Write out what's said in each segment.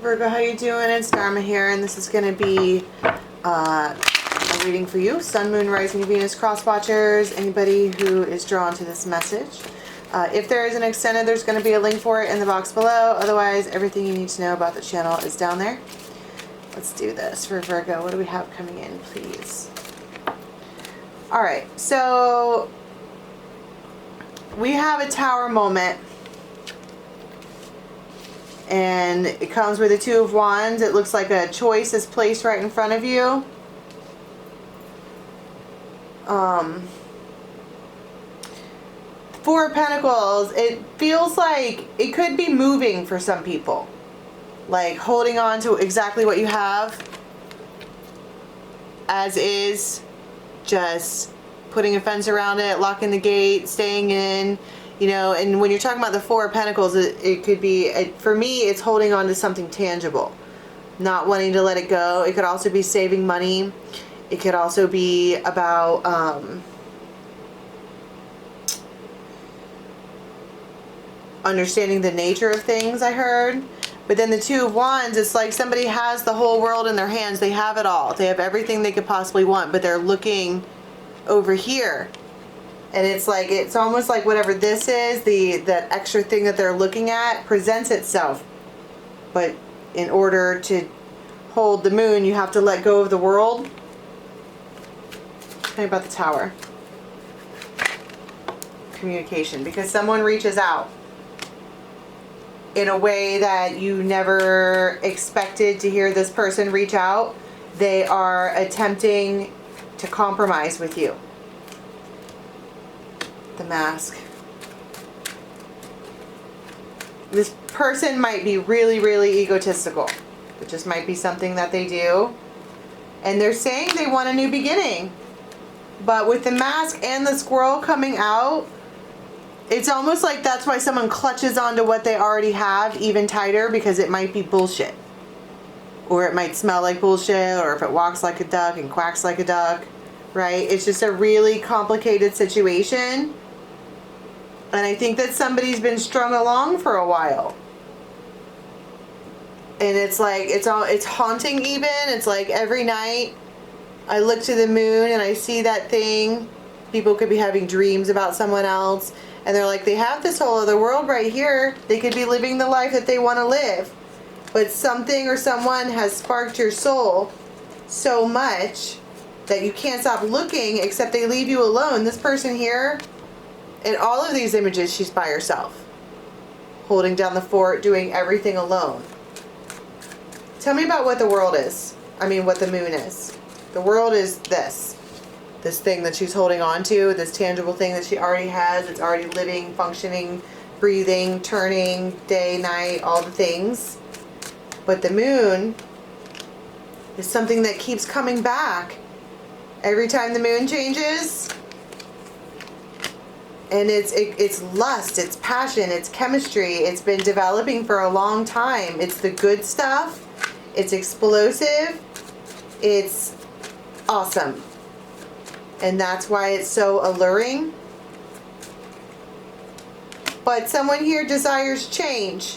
Virgo, how you doing? It's Dharma here, and this is going to be a reading for you. Sun, Moon, Rising, Venus, Cross Watchers, anybody who is drawn to this message. If there is an extended, there's going to be a link for it in the box below. Otherwise, everything you need to know about the channel is down there. Let's do this for Virgo. What do we have coming in, please? Alright, so we have a tower moment. And it comes with a Two of Wands. It looks like a choice is placed right in front of you. Four of Pentacles. It feels like it could be moving for some people. Like holding on to exactly what you have as is. Just putting a fence around it, locking the gate, staying in. You know, and when you're talking about the Four of Pentacles, it could be, for me, it's holding on to something tangible. Not wanting to let it go. It could also be saving money. It could also be about understanding the nature of things, I heard. But then the Two of Wands, it's like somebody has the whole world in their hands. They have it all. They have everything they could possibly want, but they're looking over here. And it's like, it's almost like whatever this is, that extra thing that they're looking at presents itself. But in order to hold the moon, you have to let go of the world. Tell me about the Tower. Communication. Because someone reaches out in a way that you never expected to hear this person reach out. They are attempting to compromise with you. The Mask. This person might be really, really egotistical. It just might be something that they do. And they're saying they want a new beginning. But with the Mask and the squirrel coming out, it's almost like that's why someone clutches onto what they already have even tighter, because it might be bullshit. Or it might smell like bullshit, or if it walks like a duck and quacks like a duck, right? It's just a really complicated situation. And I think that somebody's been strung along for a while. And it's like, it's haunting even. It's like every night I look to the moon and I see that thing. People could be having dreams about someone else. And they're like, they have this whole other world right here. They could be living the life that they want to live. But something or someone has sparked your soul so much that you can't stop looking, except they leave you alone. This person here, in all of these images, she's by herself. Holding down the fort, doing everything alone. Tell me about what the world is. I mean, what the moon is. The world is this. This thing that she's holding on to, this tangible thing that she already has. It's already living, functioning, breathing, turning, day, night, all the things. But the moon is something that keeps coming back. Every time the moon changes. And it's lust, it's passion, it's chemistry. It's been developing for a long time. It's the good stuff. It's explosive. It's awesome. And that's why it's so alluring. But someone here desires change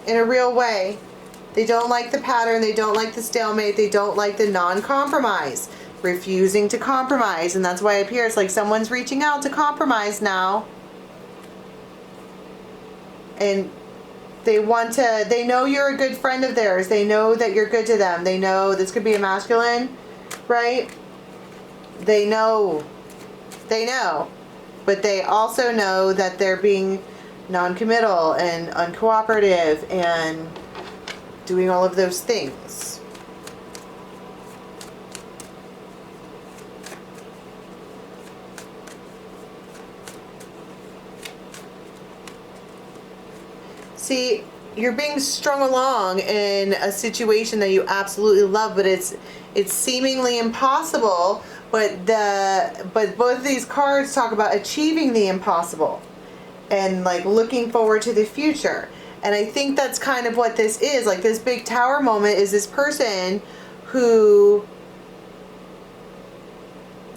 in a real way. They don't like the pattern. They don't like the stalemate. They don't like the non-compromise. Refusing to compromise. And that's why up here it's like someone's reaching out to compromise now. And they know you're a good friend of theirs. They know that you're good to them. They know, this could be a masculine, right? They know. But they also know that they're being non-committal and uncooperative and doing all of those things. See, you're being strung along in a situation that you absolutely love, but it's seemingly impossible. But both of these cards talk about achieving the impossible and like looking forward to the future. And I think that's kind of what this is. Like this big tower moment is this person who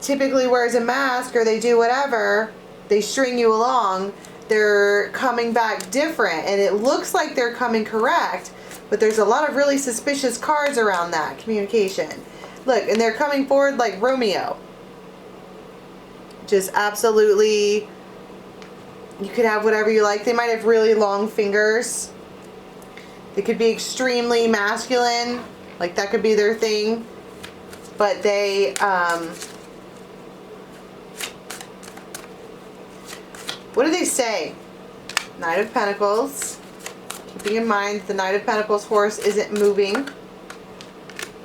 typically wears a mask, or they do whatever, they string you along. They're coming back different, and it looks like they're coming correct, But there's a lot of really suspicious cards around that communication. Look, and they're coming forward like Romeo. Just absolutely, you could have whatever you like. They might have really long fingers. They could be extremely masculine. Like that could be their thing. But they, what do they say? Knight of Pentacles. Keeping in mind the Knight of Pentacles horse isn't moving.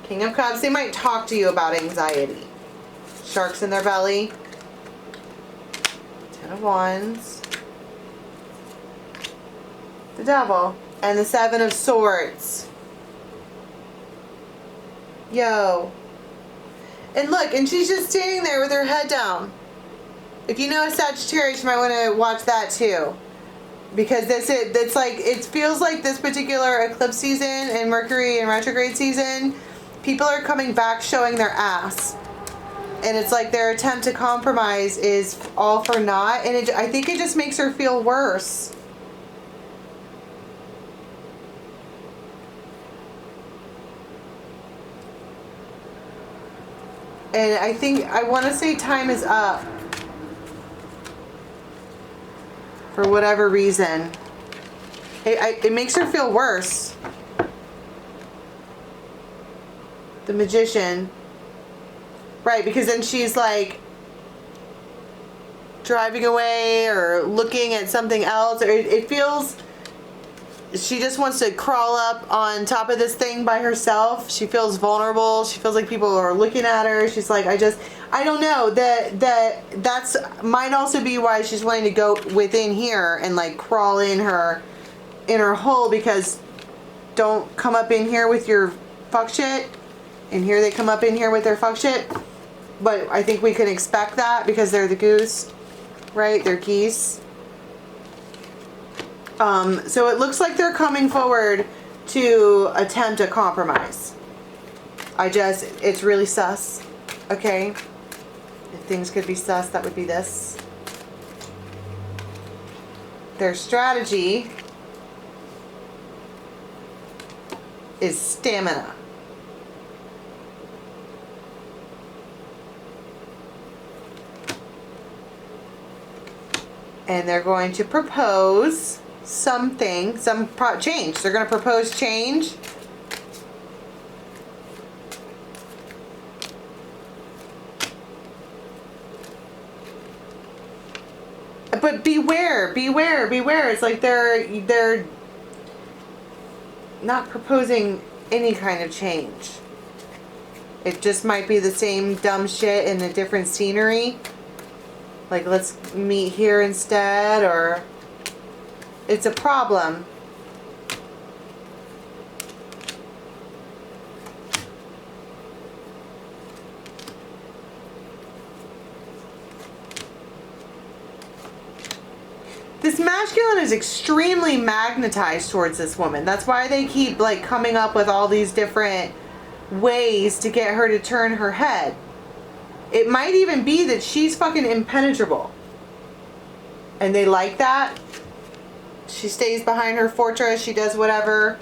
King of Cups. They might talk to you about anxiety. Sharks in their belly. Ten of Wands. The Devil. And the Seven of Swords. Yo. And look, and she's just standing there with her head down. If you know a Sagittarius, you might want to watch that too. Because it's like, it feels like this particular eclipse season and Mercury in retrograde season, people are coming back showing their ass. And it's like their attempt to compromise is all for naught. And I think it just makes her feel worse. And I want to say time is up. For whatever reason. It makes her feel worse. The Magician. Right, because then she's like driving away or looking at something else. Or it feels she just wants to crawl up on top of this thing by herself. She feels vulnerable. She feels like people are looking at her. She's like, I don't know. That's might also be why she's wanting to go within here and like crawl in her hole, because don't come up in here with your fuck shit. And here they come up in here with their fuck shit. But I think we can expect that because they're the goose, right? They're geese. So it looks like they're coming forward to attempt a compromise. It's really sus. Okay. If things could be sus, that would be this. Their strategy is stamina. And they're going to propose something, change. They're going to propose change. But beware. It's like they're not proposing any kind of change. It just might be the same dumb shit in a different scenery. Like, let's meet here instead, or it's a problem. This masculine is extremely magnetized towards this woman. That's why they keep like coming up with all these different ways to get her to turn her head. It might even be that she's fucking impenetrable. And they like that. She stays behind her fortress. She does whatever.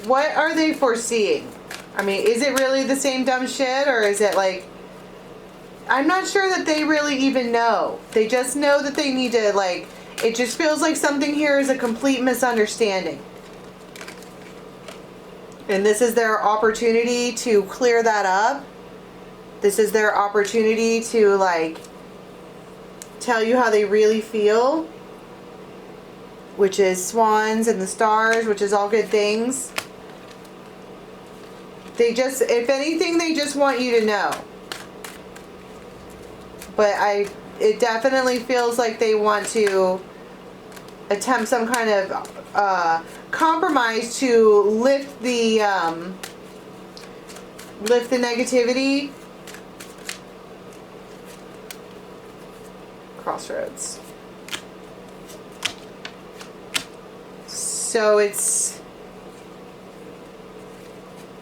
What are they foreseeing? I mean, is it really the same dumb shit? Or is it like... I'm not sure that they really even know. They just know that they need to, like... It just feels like something here is a complete misunderstanding. And this is their opportunity to clear that up. This is their opportunity to, like, tell you how they really feel. Which is swans and the stars, which is all good things. They just, if anything, they just want you to know. But it definitely feels like they want to attempt some kind of compromise to lift the negativity. Crossroads. So it's...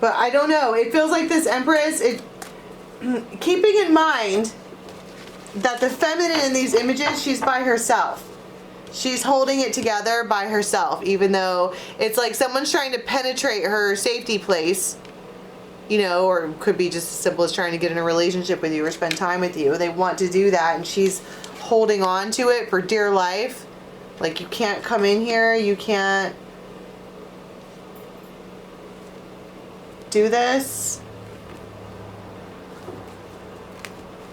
But I don't know. It feels like this Empress, keeping in mind that the feminine in these images, she's by herself. She's holding it together by herself, even though it's like someone's trying to penetrate her safety place, you know, or it could be just as simple as trying to get in a relationship with you or spend time with you. They want to do that, and she's holding on to it for dear life. Like, you can't come in here, you can't do this.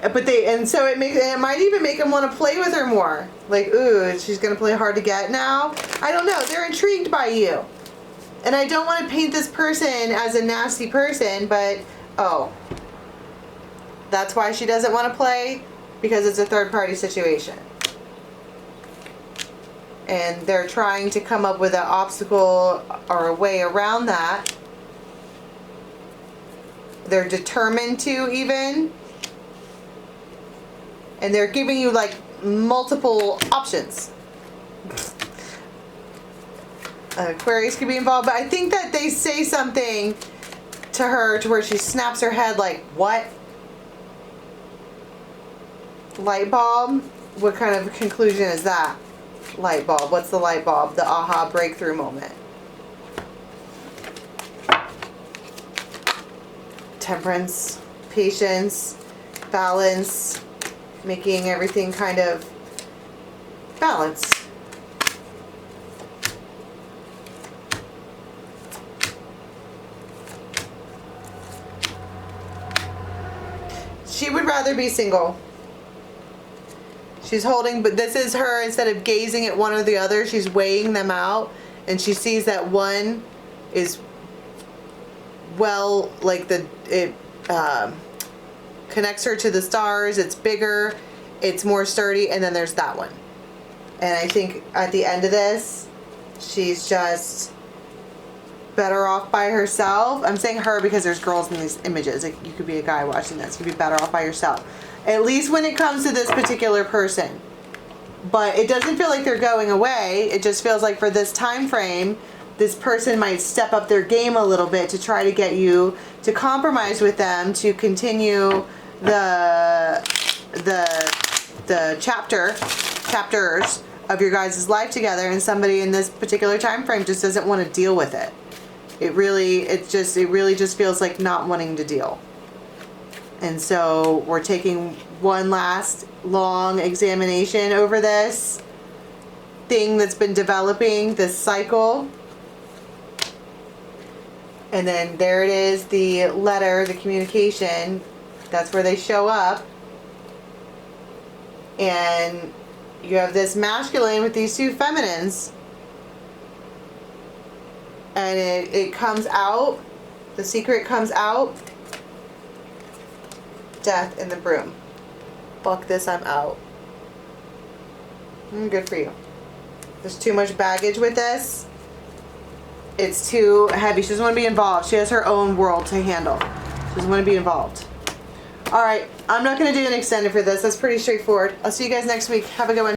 But so it might even make them want to play with her more. Like, ooh, she's gonna play hard to get now. I don't know. They're intrigued by you, and I don't want to paint this person as a nasty person, but oh, that's why she doesn't want to play, because it's a third-party situation, and they're trying to come up with an obstacle or a way around that. They're determined to even. And they're giving you like multiple options. Aquarius could be involved, but I think that they say something to her to where she snaps her head like, what? Light bulb? What kind of conclusion is that? Light bulb. What's the light bulb? The aha breakthrough moment. Temperance, patience, balance, making everything kind of balanced. She would rather be single. She's holding, but this is her, instead of gazing at one or the other, she's weighing them out, and she sees that one is well, like it connects her to the stars, it's bigger, it's more sturdy, and then there's that one. And I think at the end of this, she's just better off by herself. I'm saying her because there's girls in these images. Like, you could be a guy watching this. You'd be better off by yourself. At least when it comes to this particular person. But it doesn't feel like they're going away. It just feels like for this time frame, this person might step up their game a little bit to try to get you to compromise with them, to continue the chapters of your guys' life together, and somebody in this particular time frame just doesn't want to deal with it. It really just feels like not wanting to deal. And so we're taking one last long examination over this thing that's been developing, this cycle. And then there it is, the letter, the communication. That's where they show up. And you have this masculine with these two feminines. And it comes out. The secret comes out. Death in the broom. Fuck this, I'm out. Good for you. There's too much baggage with this. It's too heavy. She doesn't want to be involved. She has her own world to handle. She doesn't want to be involved. Alright, I'm not going to do an extended for this. That's pretty straightforward. I'll see you guys next week. Have a good one.